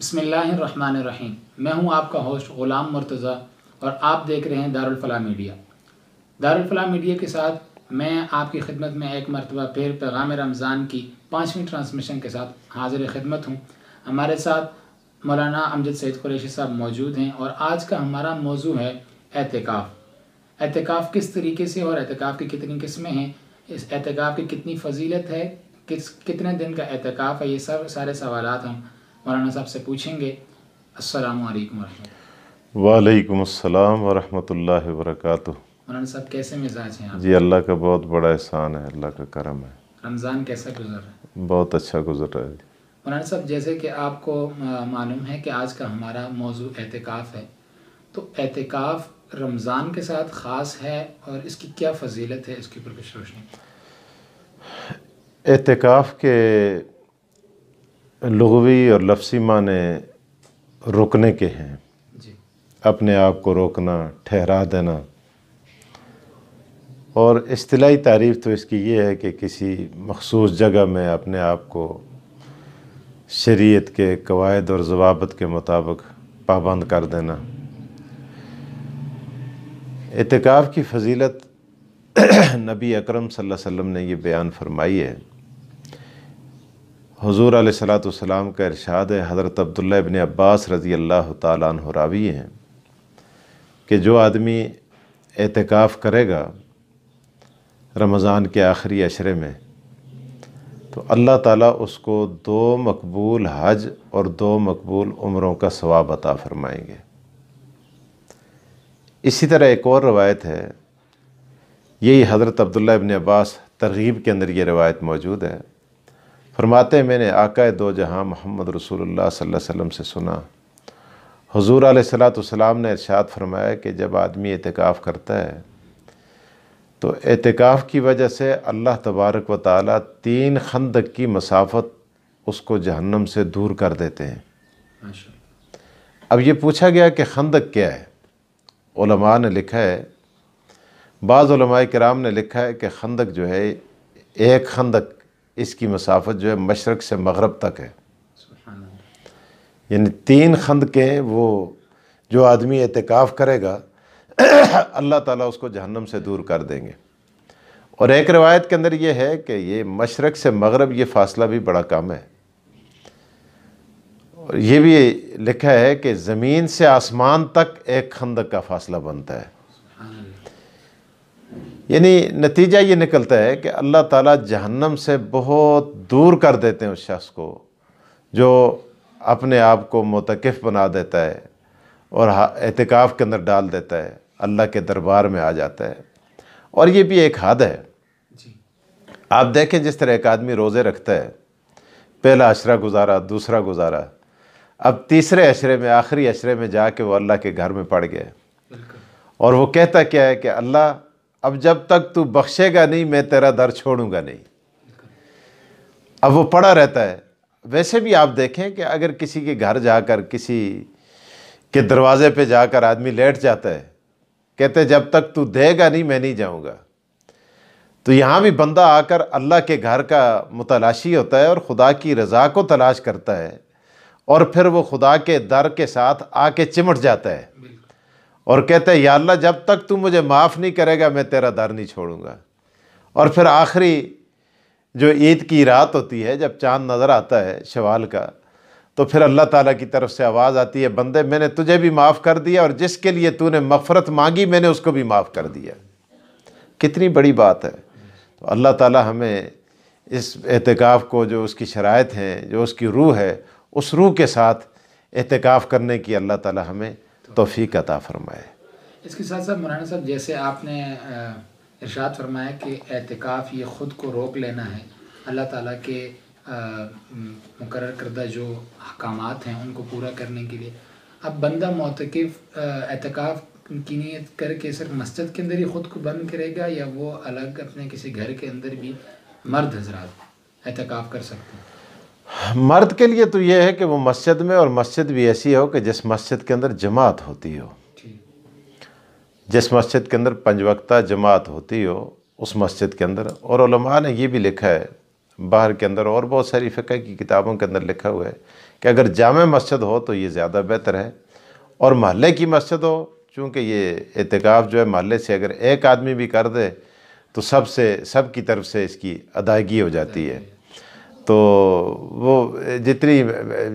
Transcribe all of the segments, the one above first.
بسم اللہ الرحمن الرحیم۔ میں ہوں آپ کا ہوسٹ غلام مرتضیٰ اور آپ دیکھ رہے ہیں دارالفلاح میڈیا۔ دارالفلاح میڈیا کے ساتھ میں آپ کی خدمت میں ایک مرتبہ پھر پیغام رمضان کی 5ویں ٹرانسمیشن کے ساتھ حاضر خدمت ہوں۔ ہمارے ساتھ مولانا امجد سعید قریشی صاحب موجود ہیں اور آج کا ہمارا موضوع ہے اعتکاف۔ اعتکاف کس طریقے سے اور اعتکاف کی کتنی قسمیں ہیں، اس اعتکاف کی کتنی فضیلت ہے، کتنے دن کا اعتکاف ہے، یہ سارے سوالات ہم مولانا صاحب سے پوچھیں گے۔ السلام علیکم ورحمۃ اللہ۔ وعلیکم السلام ورحمۃ اللہ وبرکاتہ۔ مولانا صاحب کیسے مزاج ہیں آپ؟ جی اللہ کا بہت بڑا احسان ہے، اللہ کا کرم ہے۔ رمضان کیسا گزر رہا ہے؟ بہت اچھا گزر رہا ہے۔ مولانا صاحب جیسے کہ آپ کو معلوم ہے کہ آج کا ہمارا موضوع اعتکاف ہے، تو اعتکاف رمضان کے ساتھ خاص ہے اور اس کی کیا فضیلت ہے، اس کے اوپر کچھ روشنی۔ اعتکاف کے لغوی اور لفظی معنی رکنے کے ہیں، جی، اپنے آپ کو روکنا، ٹھہرا دینا، اور اصطلاحی تعریف تو اس کی یہ ہے کہ کسی مخصوص جگہ میں اپنے آپ کو شریعت کے قواعد اور ضوابط کے مطابق پابند کر دینا۔ اعتکاف کی فضیلت نبی اکرم صلی اللہ علیہ وسلم نے یہ بیان فرمائی ہے۔ حضور علیہ الصلوۃ والسلام کا ارشاد ہے، حضرت عبداللہ ابن عباس رضی اللہ تعالیٰ عنہ راوی ہیں کہ جو آدمی اعتکاف کرے گا رمضان کے آخری عشرے میں تو اللہ تعالیٰ اس کو 2 مقبول حج اور 2 مقبول عمروں کا ثواب عطا فرمائیں گے۔ اسی طرح ایک اور روایت ہے، یہی حضرت عبداللہ ابن عباس ترغیب کے اندر یہ روایت موجود ہے، فرماتے ہیں میں نے آقا دو جہاں محمد رسول اللہ صلی اللہ علیہ وسلم سے سنا، حضور علیہ الصلوۃ والسلام نے ارشاد فرمایا کہ جب آدمی اعتکاف کرتا ہے تو اعتکاف کی وجہ سے اللہ تبارک و تعالیٰ 3 خندق کی مسافت اس کو جہنم سے دور کر دیتے ہیں۔ اب یہ پوچھا گیا کہ خندق کیا ہے؟ علماء نے لکھا ہے، بعض علماء کرام نے لکھا ہے کہ خندق جو ہے، ایک خندق اس کی مسافت جو ہے مشرق سے مغرب تک ہے، یعنی 3 خندقیں وہ جو آدمی اعتکاف کرے گا اللہ تعالیٰ اس کو جہنم سے دور کر دیں گے۔ اور ایک روایت کے اندر یہ ہے کہ یہ مشرق سے مغرب یہ فاصلہ بھی بڑا کم ہے، اور یہ بھی لکھا ہے کہ زمین سے آسمان تک ایک خندق کا فاصلہ بنتا ہے۔ یعنی نتیجہ یہ نکلتا ہے کہ اللہ تعالیٰ جہنم سے بہت دور کر دیتے ہیں اس شخص کو جو اپنے آپ کو معتکف بنا دیتا ہے اور اعتکاف کے اندر ڈال دیتا ہے، اللہ کے دربار میں آ جاتا ہے۔ اور یہ بھی ایک حد ہے۔ آپ دیکھیں جس طرح ایک آدمی روزے رکھتا ہے، پہلا عشرہ گزارا، دوسرا گزارا، اب تیسرے عشرے میں، آخری عشرے میں جا کے وہ اللہ کے گھر میں پڑ گیا، اور وہ کہتا کیا ہے کہ اللہ اب جب تک تو بخشے گا نہیں میں تیرا در چھوڑوں گا نہیں۔ اب وہ پڑا رہتا ہے۔ ویسے بھی آپ دیکھیں کہ اگر کسی کے گھر جا کر، کسی کے دروازے پہ جا کر آدمی لیٹ جاتا ہے، کہتے جب تک تو دے گا نہیں میں نہیں جاؤں گا، تو یہاں بھی بندہ آ کر اللہ کے گھر کا متلاشی ہوتا ہے اور خدا کی رضا کو تلاش کرتا ہے، اور پھر وہ خدا کے در کے ساتھ آ کے چمٹ جاتا ہے اور کہتا ہے یا اللہ جب تک تو مجھے معاف نہیں کرے گا میں تیرا در نہیں چھوڑوں گا۔ اور پھر آخری جو عید کی رات ہوتی ہے، جب چاند نظر آتا ہے شوال کا، تو پھر اللہ تعالیٰ کی طرف سے آواز آتی ہے بندے میں نے تجھے بھی معاف کر دیا اور جس کے لیے تو نے مغفرت مانگی میں نے اس کو بھی معاف کر دیا۔ کتنی بڑی بات ہے۔ تو اللہ تعالیٰ ہمیں اس اعتکاف کو، جو اس کی شرائط ہیں، جو اس کی روح ہے، اس روح کے ساتھ اعتکاف کرنے کی اللہ تعالیٰ ہمیں توفیق عطا فرمائے۔ اس کے ساتھ ساتھ مولانا صاحب جیسے آپ نے ارشاد فرمایا کہ اعتکاف یہ خود کو روک لینا ہے، اللہ تعالیٰ کے مقرر کردہ جو احکامات ہیں ان کو پورا کرنے کے لیے، اب بندہ معتکف اعتکاف کی نیت کر کے صرف مسجد کے اندر ہی خود کو بند کرے گا، یا وہ الگ اپنے کسی گھر کے اندر بھی مرد حضرات اعتکاف کر سکتے ہیں؟ مرد کے لیے تو یہ ہے کہ وہ مسجد میں، اور مسجد بھی ایسی ہو کہ جس مسجد کے اندر جماعت ہوتی ہو، جس مسجد کے اندر 5 وقتہ جماعت ہوتی ہو اس مسجد کے اندر۔ اور علماء نے یہ بھی لکھا ہے، باہر کے اندر اور بہت ساری فقہ کی کتابوں کے اندر لکھا ہوا ہے کہ اگر جامع مسجد ہو تو یہ زیادہ بہتر ہے، اور محلے کی مسجد ہو، چونکہ یہ اعتکاف جو ہے محلے سے اگر ایک آدمی بھی کر دے تو سب کی طرف سے اس کی ادائیگی ہو جاتی ہے۔ تو وہ جتنی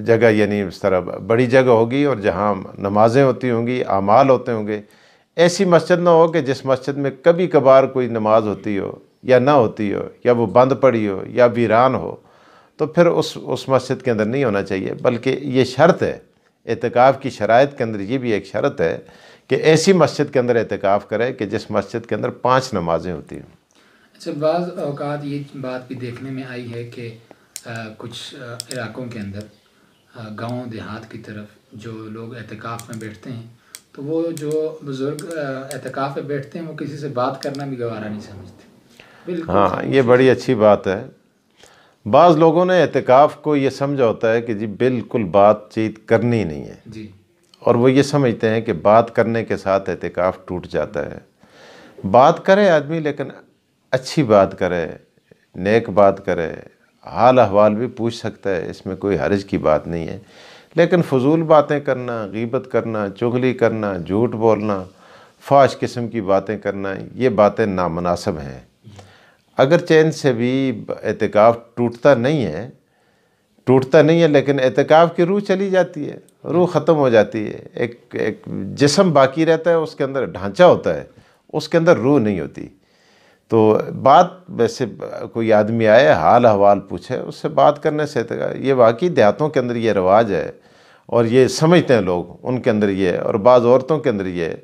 جگہ یعنی اس طرح بڑی جگہ ہوگی اور جہاں نمازیں ہوتی ہوں گی، اعمال ہوتے ہوں گے، ایسی مسجد نہ ہو کہ جس مسجد میں کبھی کبھار کوئی نماز ہوتی ہو یا نہ ہوتی ہو، یا وہ بند پڑی ہو یا ویران ہو، تو پھر اس مسجد کے اندر نہیں ہونا چاہیے۔ بلکہ یہ شرط ہے، اعتکاف کی شرائط کے اندر یہ بھی ایک شرط ہے کہ ایسی مسجد کے اندر اعتکاف کرے کہ جس مسجد کے اندر 5 نمازیں ہوتی ہوں۔ اچھا، بعض اوقات یہ بات بھی دیکھنے میں آئی ہے کہ کچھ علاقوں کے اندر گاؤں دیہات کی طرف جو لوگ اعتکاف میں بیٹھتے ہیں تو وہ جو بزرگ اعتکاف میں بیٹھتے ہیں وہ کسی سے بات کرنا بھی گوارا نہیں سمجھتے، بالکل۔ ہاں، یہ بڑی اچھی بات ہے۔ بعض لوگوں نے اعتکاف کو یہ سمجھا ہوتا ہے کہ جی بالکل بات چیت کرنی نہیں ہے، جی، اور وہ یہ سمجھتے ہیں کہ بات کرنے کے ساتھ اعتکاف ٹوٹ جاتا ہے۔ بات کرے آدمی، لیکن اچھی بات کرے، نیک بات کرے، حال احوال بھی پوچھ سکتا ہے، اس میں کوئی حرج کی بات نہیں ہے۔ لیکن فضول باتیں کرنا، غیبت کرنا، چغلی کرنا، جھوٹ بولنا، فحش قسم کی باتیں کرنا، یہ باتیں نامناسب ہیں۔ اگرچہ ان سے بھی اعتکاف ٹوٹتا نہیں ہے، لیکن اعتکاف کی روح چلی جاتی ہے، روح ختم ہو جاتی ہے۔ ایک جسم باقی رہتا ہے، اس کے اندر ڈھانچہ ہوتا ہے، اس کے اندر روح نہیں ہوتی۔ تو بات ویسے کوئی آدمی آئے، حال احوال پوچھے، اس سے بات کرنے سے یہ واقعی دیہاتوں کے اندر یہ رواج ہے، اور یہ سمجھتے ہیں لوگ، ان کے اندر یہ ہے۔ اور بعض عورتوں کے اندر یہ ہے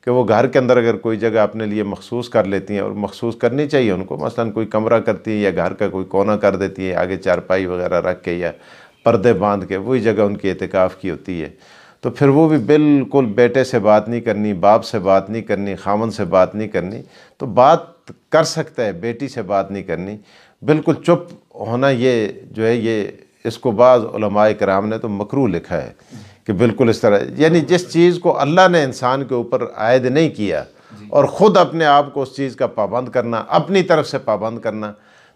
کہ وہ گھر کے اندر اگر کوئی جگہ اپنے لیے مخصوص کر لیتی ہیں، اور مخصوص کرنی چاہیے ان کو، مثلا کوئی کمرہ کرتی ہیں یا گھر کا کوئی کونا کر دیتی ہیں، آگے چارپائی وغیرہ رکھ کے یا پردے باندھ کے، وہی جگہ ان کی اعتکاف کی ہوتی ہے۔ تو پھر وہ بھی بالکل بیٹے سے بات نہیں کرنی، باپ سے بات نہیں کرنی، خامن سے بات نہیں کرنی۔ تو بات کر سکتا ہے، بیٹی سے بات نہیں کرنی، بالکل چپ ہونا۔ یہ جو ہے یہ اس کو بعض علماء کرام نے تو مکروہ لکھا ہے کہ بالکل اس طرح، یعنی جس چیز کو اللہ نے انسان کے اوپر عائد نہیں کیا اور خود اپنے آپ کو اس چیز کا پابند کرنا، اپنی طرف سے پابند کرنا،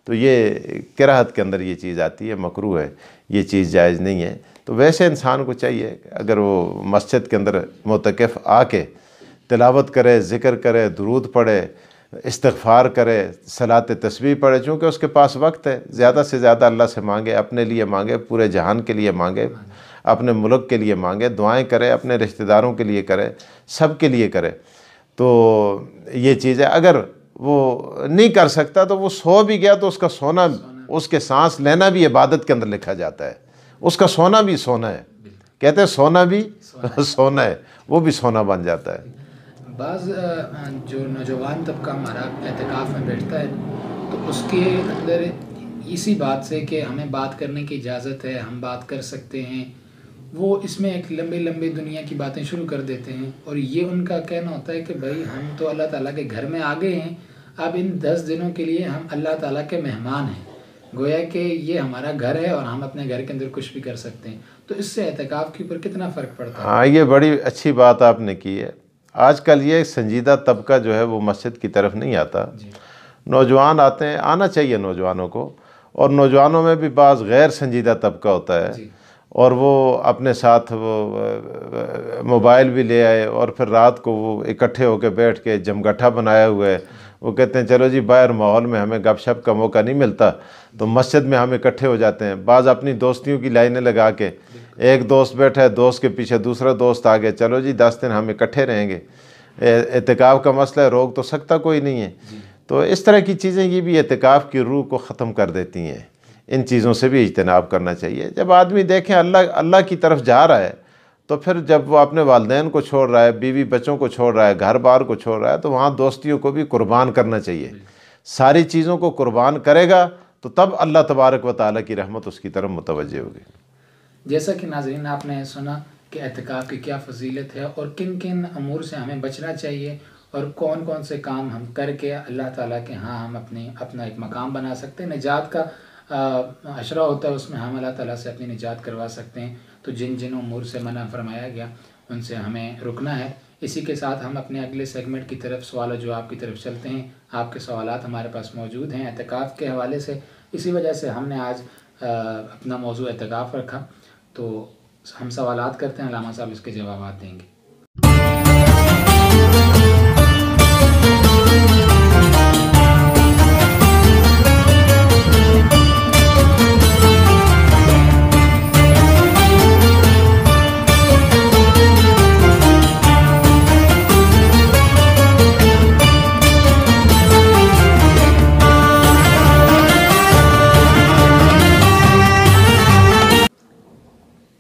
تو یہ کراہت کے اندر یہ چیز آتی ہے، مکروہ ہے، یہ چیز جائز نہیں ہے۔ تو ویسے انسان کو چاہیے کہ اگر وہ مسجد کے اندر معتکف آ کے تلاوت کرے، ذکر کرے، درود پڑھے، استغفار کرے، صلاۃ تسبیح پڑھے، چونکہ اس کے پاس وقت ہے، زیادہ سے زیادہ اللہ سے مانگے، اپنے لیے مانگے، پورے جہان کے لیے مانگے، اپنے ملک کے لیے مانگے، دعائیں کرے، اپنے رشتہ داروں کے لیے کرے، سب کے لیے کرے۔ تو یہ چیز ہے۔ اگر وہ نہیں کر سکتا تو وہ سو بھی گیا تو اس کا سونا، اس کے سانس لینا بھی عبادت کے اندر لکھا جاتا ہے، اس کا سونا بھی سونا ہے، کہتے ہیں سونا بھی سونا ہے، وہ بھی سونا بن جاتا ہے۔ بعض جو نوجوان طبقہ ہمارا اعتکاف میں بیٹھتا ہے تو اس کے اندر اسی بات سے کہ ہمیں بات کرنے کی اجازت ہے، ہم بات کر سکتے ہیں، وہ اس میں ایک لمبی دنیا کی باتیں شروع کر دیتے ہیں، اور یہ ان کا کہنا ہوتا ہے کہ بھائی ہم تو اللہ تعالیٰ کے گھر میں آ گئے ہیں، اب ان 10 دنوں کے لیے ہم اللہ تعالیٰ کے مہمان ہیں، گویا کہ یہ ہمارا گھر ہے اور ہم اپنے گھر کے اندر کچھ بھی کر سکتے ہیں۔ تو اس سے اعتکاف کے اوپر کتنا فرق پڑتا ہے؟ ہاں، یہ بڑی اچھی بات آپ نے کی ہے۔ آج کل یہ سنجیدہ طبقہ جو ہے وہ مسجد کی طرف نہیں آتا۔ نوجوان آتے ہیں، آنا چاہیے نوجوانوں کو، اور نوجوانوں میں بھی بعض غیر سنجیدہ طبقہ ہوتا ہے، اور وہ اپنے ساتھ وہ موبائل بھی لے آئے، اور پھر رات کو وہ اکٹھے ہو کے بیٹھ کے جمگٹھا بنایا ہوا ہے۔ وہ کہتے ہیں چلو جی باہر ماحول میں ہمیں گپ شپ کا موقع نہیں ملتا تو مسجد میں ہم اکٹھے ہو جاتے ہیں۔ بعض اپنی دوستیوں کی لائنیں لگا کے، ایک دوست بیٹھا ہے، دوست کے پیچھے دوسرا دوست آ گیا، چلو جی 10 دن ہم اکٹھے رہیں گے۔ اعتکاف کا مسئلہ ہے، روک تو سکتا کوئی نہیں ہے۔ تو اس طرح کی چیزیں یہ بھی اعتکاف کی روح کو ختم کر دیتی ہیں۔ ان چیزوں سے بھی اجتناب کرنا چاہیے۔ جب آدمی دیکھیں اللہ کی طرف جا رہا ہے، تو پھر جب وہ اپنے والدین کو چھوڑ رہا ہے، بیوی بچوں کو چھوڑ رہا ہے، گھر بار کو چھوڑ رہا ہے، تو وہاں دوستیوں کو بھی قربان کرنا چاہیے۔ ساری چیزوں کو قربان کرے گا تو تب اللہ تبارک و تعالیٰ کی رحمت اس کی طرف متوجہ ہوگی۔ جیسا کہ ناظرین آپ نے سنا کہ اعتکاف کی کیا فضیلت ہے اور کن کن امور سے ہمیں بچنا چاہیے، اور کون کون سے کام ہم کر کے اللہ تعالیٰ کے ہاں ہم اپنا ایک مقام بنا سکتے ہیں۔ نجات کا عشرہ ہوتا ہے، اس میں ہم اللہ تعالیٰ سے اپنی نجات کروا سکتے ہیں۔ تو جن امور سے منع فرمایا گیا ان سے ہمیں رکنا ہے۔ اسی کے ساتھ ہم اپنے اگلے سیگمنٹ کی طرف، سوال و جواب کی طرف چلتے ہیں۔ آپ کے سوالات ہمارے پاس موجود ہیں اعتکاف کے حوالے سے۔ اسی وجہ سے ہم نے آج اپنا موضوع اعتکاف رکھا. تو ہم سوالات کرتے ہیں, علامہ صاحب اس کے جوابات دیں گے.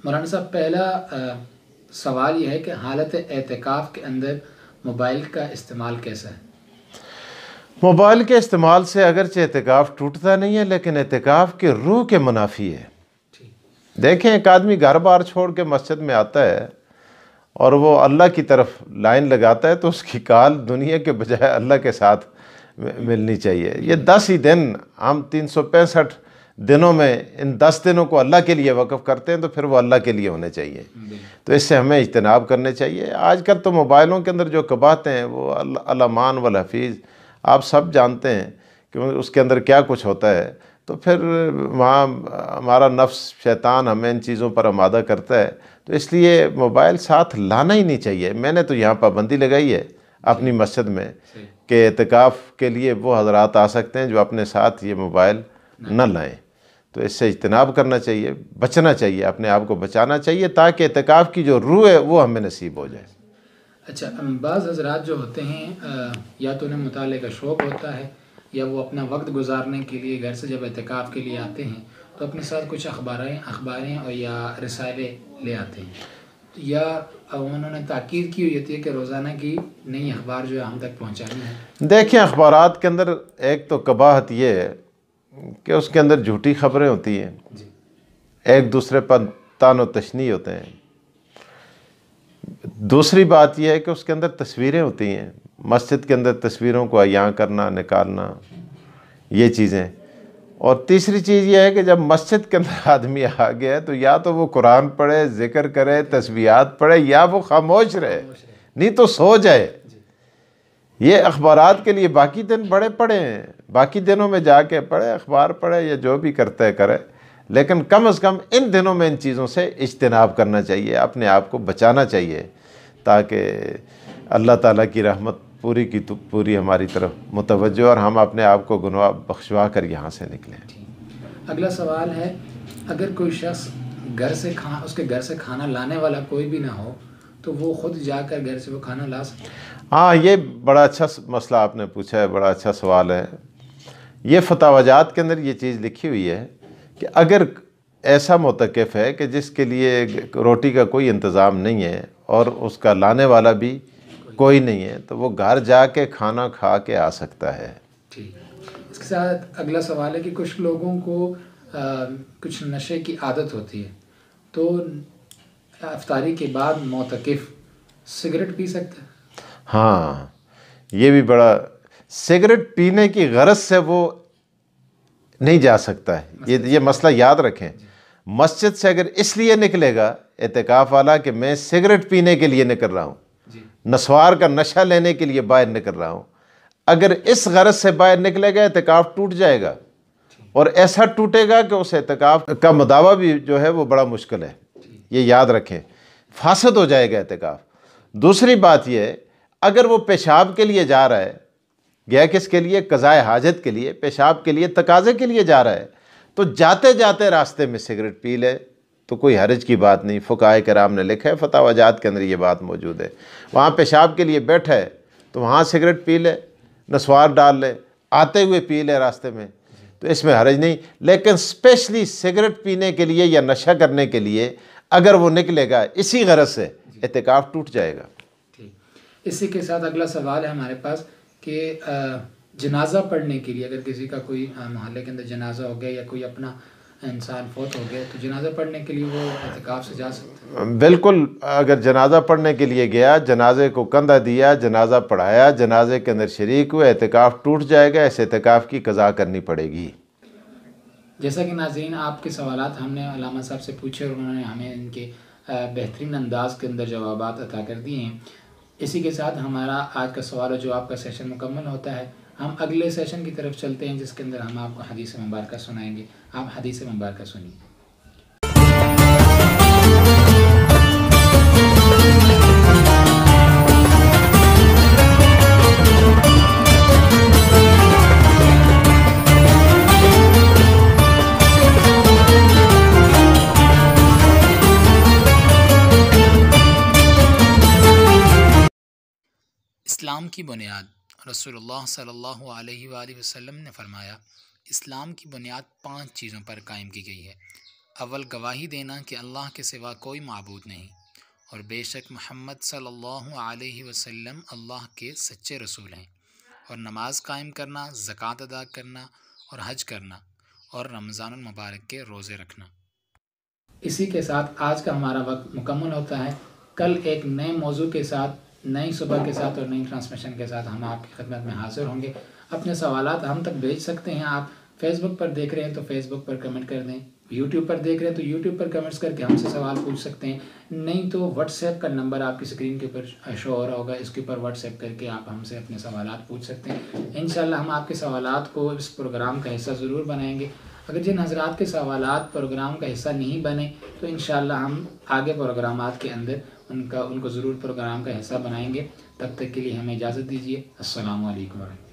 مولانا صاحب, پہلا سوال یہ ہے کہ حالت اعتکاف کے اندر موبائل کا استعمال کیسا ہے؟ موبائل کے استعمال سے اگرچہ اعتکاف ٹوٹتا نہیں ہے, لیکن اعتکاف کے روح کے منافی ہے. دیکھیں, ایک آدمی گھر بار چھوڑ کے مسجد میں آتا ہے اور وہ اللہ کی طرف لائن لگاتا ہے, تو اس کی کال دنیا کے بجائے اللہ کے ساتھ ملنی چاہیے. یہ 10 ہی دن, ہم 365 دنوں میں ان 10 دنوں کو اللہ کے لیے وقف کرتے ہیں, تو پھر وہ اللہ کے لیے ہونے چاہیے. تو اس سے ہمیں اجتناب کرنے چاہیے. آج کل تو موبائلوں کے اندر جو قباحتیں ہیں وہ الامان والحفیظ, آپ سب جانتے ہیں کہ اس کے اندر کیا کچھ ہوتا ہے. تو پھر وہاں ہمارا نفس شیطان ہمیں ان چیزوں پر آمادہ کرتا ہے. تو اس لیے موبائل ساتھ لانا ہی نہیں چاہیے. میں نے تو یہاں پابندی لگائی ہے اپنی مسجد میں کہ اعتکاف کے لیے وہ حضرات آ سکتے ہیں جو اپنے ساتھ یہ موبائل نہ لائیں. تو اس سے اجتناب کرنا چاہیے, بچنا چاہیے, اپنے آپ کو بچانا چاہیے, تاکہ اعتکاف کی جو روح ہے وہ ہمیں نصیب ہو جائے. اچھا, بعض حضرات جو ہوتے ہیں یا تو انہیں مطالعے کا شوق ہوتا ہے, یا وہ اپنا وقت گزارنے کے لیے گھر سے جب اعتکاف کے لیے آتے ہیں تو اپنے ساتھ کچھ اخباریں اور یا رسالے لے آتے ہیں, یا انہوں نے تاکید کی ہوئی ہوتی ہے کہ روزانہ کی نئی اخبار جو ہے ہم تک پہنچانی ہے. دیکھیں, اخبارات کے اندر ایک تو قباحت یہ ہے کہ اس کے اندر جھوٹی خبریں ہوتی ہیں, ایک دوسرے پر طعن و تشنیع ہوتے ہیں. دوسری بات یہ ہے کہ اس کے اندر تصویریں ہوتی ہیں, مسجد کے اندر تصویروں کو عیاں کرنا, نکالنا, یہ چیزیں. اور تیسری چیز یہ ہے کہ جب مسجد کے اندر آدمی آ گیا ہے تو یا تو وہ قرآن پڑھے, ذکر کرے, تسبیحات پڑھے, یا وہ خاموش رہے, نہیں تو سو جائے. یہ اخبارات کے لیے باقی دن بڑے پڑھے ہیں, باقی دنوں میں جا کے پڑھے, اخبار پڑھے, یا جو بھی کرتا ہے کرے, لیکن کم از کم ان دنوں میں ان چیزوں سے اجتناب کرنا چاہیے, اپنے آپ کو بچانا چاہیے, تاکہ اللہ تعالیٰ کی رحمت پوری کی پوری ہماری طرف متوجہ اور ہم اپنے آپ کو گناہ بخشوا کر یہاں سے نکلیں. اگلا سوال ہے, اگر کوئی شخص اس کے گھر سے کھانا لانے والا کوئی بھی نہ ہو تو وہ خود جا کر گھر سے وہ کھانا لا سکتا ہے؟ ہاں, یہ بڑا اچھا مسئلہ آپ نے پوچھا ہے, بڑا اچھا سوال ہے. یہ فتاوی جات کے اندر یہ چیز لکھی ہوئی ہے کہ اگر ایسا معتکف ہے کہ جس کے لیے روٹی کا کوئی انتظام نہیں ہے اور اس کا لانے والا بھی کوئی نہیں ہے, تو وہ گھر جا کے کھانا کھا کے آ سکتا ہے. ٹھیک. اس کے ساتھ اگلا سوال ہے کہ کچھ لوگوں کو کچھ نشے کی عادت ہوتی ہے, تو افطاری کے بعد معتکف سگریٹ پی سکتا ہے؟ ہاں, یہ بھی بڑا, سگریٹ پینے کی غرض سے وہ نہیں جا سکتا ہے. یہ مسئلہ یاد رکھیں. مسجد سے اگر اس لیے نکلے گا اعتکاف والا کہ میں سگریٹ پینے کے لیے نکل رہا ہوں, نسوار کا نشہ لینے کے لیے باہر نکل رہا ہوں, اگر اس غرض سے باہر نکلے گا اعتکاف ٹوٹ جائے گا, اور ایسا ٹوٹے گا کہ اس اعتکاف کا مداوع بھی جو ہے وہ بڑا مشکل ہے. یہ یاد رکھیں, فاسد ہو جائے گا اعتکاف. دوسری بات یہ ہے, اگر وہ پیشاب کے لیے جا رہا ہے, گیا کس کے لیے, قضائے حاجت کے لیے, پیشاب کے لیے, تقاضے کے لیے جا رہا ہے, تو جاتے جاتے راستے میں سگریٹ پی لے تو کوئی حرج کی بات نہیں. فقہائے کرام نے لکھا ہے, فتاوی جات کے اندر یہ بات موجود ہے. وہاں پیشاب کے لیے بیٹھا ہے تو وہاں سگریٹ پی لے, نسوار ڈال لے, آتے ہوئے پی لے راستے میں, تو اس میں حرج نہیں. لیکن اسپیشلی سگریٹ پینے کے لیے یا نشہ کرنے کے لیے اگر وہ نکلے گا اسی غرض سے, اعتکاف ٹوٹ جائے گا. ٹھیک. اسی کے ساتھ اگلا سوال ہے ہمارے پاس کہ جنازہ پڑھنے کے لیے اگر کسی کا کوئی محلے کے اندر جنازہ ہو گیا یا کوئی اپنا انسان فوت ہو گیا, تو جنازہ پڑھنے کے لیے وہ اعتکاف سے جا سکتا ہے؟ بالکل. اگر جنازہ پڑھنے کے لیے گیا, جنازے کو کندھا دیا, جنازہ پڑھایا, جنازے کے اندر شریک ہوئے, اعتکاف ٹوٹ جائے گا. اس اعتکاف کی قضا کرنی پڑے گی. جیسا کہ ناظرین آپ کے سوالات ہم نے علامہ صاحب سے پوچھے اور انہوں نے ہمیں ان کے بہترین انداز کے اندر جوابات عطا کر دیے ہیں. اسی کے ساتھ ہمارا آج کا سوال و جواب کا سیشن مکمل ہوتا ہے. ہم اگلے سیشن کی طرف چلتے ہیں، جس کے اندر ہم آپ کو حدیث مبارکہ سنائیں گے۔ آپ حدیث مبارکہ سنیے۔ اسلام کی بنیاد، رسول اللہ صلی اللہ علیہ وآلہ وسلم نے فرمایا، اسلام کی بنیاد 5 چیزوں پر قائم کی گئی ہے۔ اول، گواہی دینا کہ اللہ کے سوا کوئی معبود نہیں، اور بے شک محمد صلی اللہ علیہ وسلم اللہ کے سچے رسول ہیں، اور نماز قائم کرنا، زکوٰۃ ادا کرنا، اور حج کرنا، اور رمضان المبارک کے روزے رکھنا۔ اسی کے ساتھ آج کا ہمارا وقت مکمل ہوتا ہے۔ کل ایک نئے موضوع کے ساتھ، نئی صبح کے ساتھ اور نئی ٹرانسمیشن کے ساتھ ہم آپ کی خدمت میں حاضر ہوں گے۔ اپنے سوالات ہم تک بھیج سکتے ہیں۔ آپ فیس بک پر دیکھ رہے ہیں تو فیس بک پر کمنٹ کر دیں، یوٹیوب پر دیکھ رہے ہیں تو یوٹیوب پر کمنٹس کر کے ہم سے سوال پوچھ سکتے ہیں، نہیں تو واٹس ایپ کا نمبر آپ کی اسکرین کے اوپر شو ہو رہا ہوگا، اس کے اوپر واٹس ایپ کر کے آپ ہم سے اپنے سوالات پوچھ سکتے ہیں۔ انشاءاللہ ہم آپ کے سوالات کو اس پروگرام کا حصہ ضرور بنائیں گے۔ اگر جن حضرات کے سوالات پروگرام کا حصہ نہیں بنے تو انشاءاللہ ہم آگے پروگرامات کے اندر ان کو ضرور پروگرام کا حصہ بنائیں گے۔ تب تک کے لیے ہمیں اجازت دیجیے۔ السلام علیکم ورحمۃ اللہ۔